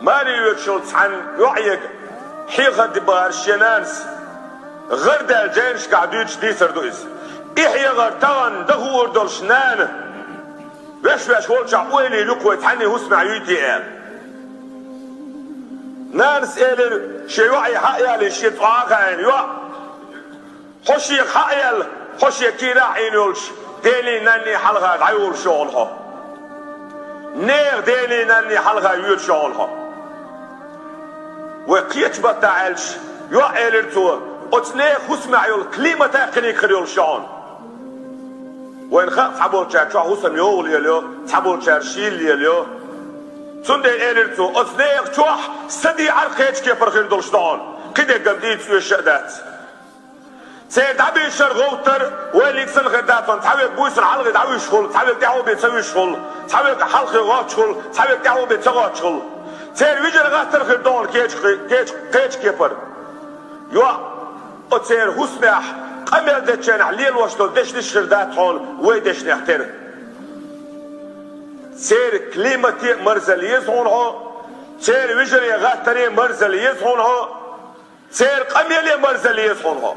ماري يتشلت عن وعيك حيغة دبار شنانس غرد الجينش قعدوش دي سردوز إحيا غرطان دهور دلشنان باش ولشع ويلي لقوة تحني هسمع يوتي آل نانس إلر شي وعي حقيال شي طواقين يو حشيق حقيال حشيق كيراحين يولش ديني ناني حلقة عيول شغلها نير ديني ناني حلقة يول شغلها وقيت بطاعلش يو إلر تو أتنيخ هسمع يول كلمة تاقني خريول شان وين خاف حبول شار شو هسم يول يليو حبول شار شيل يليو سندي إلرتو أتنيخ شو سدي عرقيتش كيف رخير دولشتان كده قمديت في الشهدات سيد عبي شرغوتر ويليك سن غداتون تحاول بويس الحلقة دعوي شغل تحاول دعوه بيتسوي شغل تحاول حلقة غات شغل تحاول دعوه بيتسوي شغل سيد ويجر غاتر خير دول كيتش كيفر يو أتسير هسمح قمر دتشان عليل واشتول دش الشردات هون ويدش نحتر سير كلمتي مرزل يزهونها سير وجري غاتري مرزل يزهونها سير قميلي مرزل يزهونها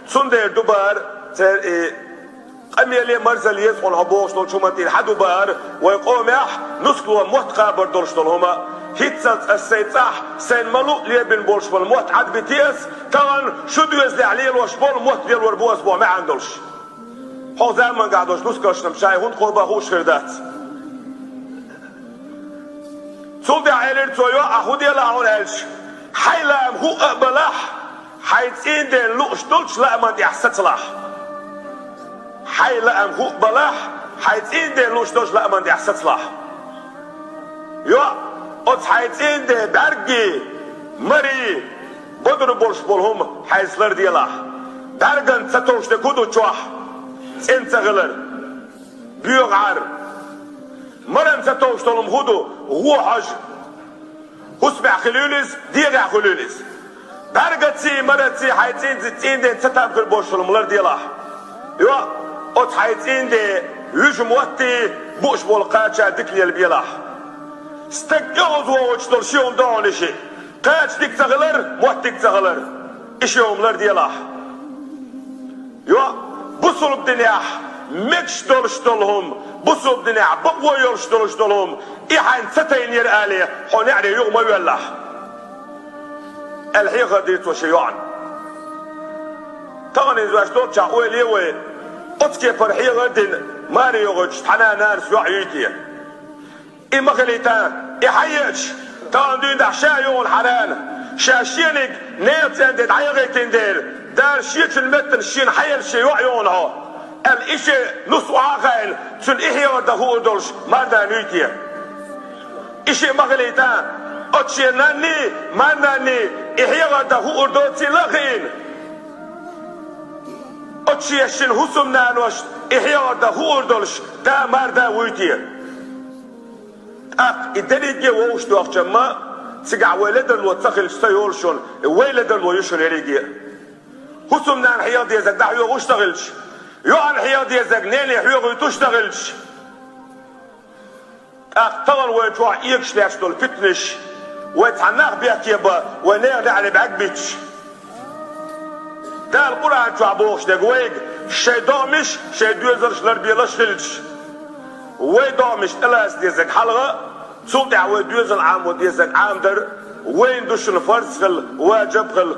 سندر دوبار سير قميلي مرزل يزهونها بوشتول شومتين حدو بار ويقوم يح نسكلوا محتقى بردولشتولهما هيتسات السيطاح سين ملوء لي بن بولش بالموت عد بتيس طبعا شدو يزلي عليه الوشبول موت ديال وربو اسبوع ما عندوش هو زمان قعدوش نسكرش نمشاي هون قربا هوش خردات سولدي عيلر تويو اخودي لا هون هلش حيلام هو اقبلح حيت ايدين لوش دولش لا ما دي احستصلاح حيلام هو اقبلح حيت ايدين لوش دولش لا ما دي احستصلاح يو أت حيتين ده برجي مري بدر بولش بولهم حيسلر دياله برجن ستوش ده كودو تشوح انت غلر بيوغار مرن ستوش تلهم هودو هو حج هسمع خلوليس ديغا خلوليس برجتي مرتي حيتين زتين ده ستام في البولش الملر دياله يو أت حيتين ده يجم وقتي بوش بولقاتشا دكلي البيلاح استجوز ووجدوا شيهم دون شيء قاش ديك تغلر موت ديك تغلر اشيهم لر دياله يو بصوا الدنيا مكش دولشتلهم بصوا الدنيا بقوا يرشتلهم إحن ستين يرقالي حون يعني يوم ما يولح الحقيقة ديت وشيوعا تغني زواج دول شاقوي ليوي أتكي فرحيقة دين ماري يغج حنا نارس يعيتي إما خليتان إحيش تاندين ده شايون حران شاشينك نيتين دي عيغيتين دير دار شيت المتن شين حيل شي وعيونها الإشي نص عاقل شن إحيا ودهو دولش ما دا نيتي إشي ما خليتان أتشي ناني ما ناني إحيا ودهو دوتي لغين أتشي شن هسم نانوش إحيا ودهو دولش دا مردا ويتي إدريجي ووش دوخ جمع سجع ولدن وتخل سيولشون ولدن ويشون يريجي هسم نان حياض يزك ده حيوغ اشتغلش يوعن حياض يزك نيني حيوغ يتشتغلش طبعا ويتوع إيكش لاشتول فتنش ويتحناق بيكيبا ونيغ على بعقبتش ده القرآن توع بوخش دقويق شي دامش شي دوزرش لربيلاش خلش ويدامش الاس ديزك حلقة صوت عوي دوزن عام وديزك عام در وين دوش الفرس خل واجب خل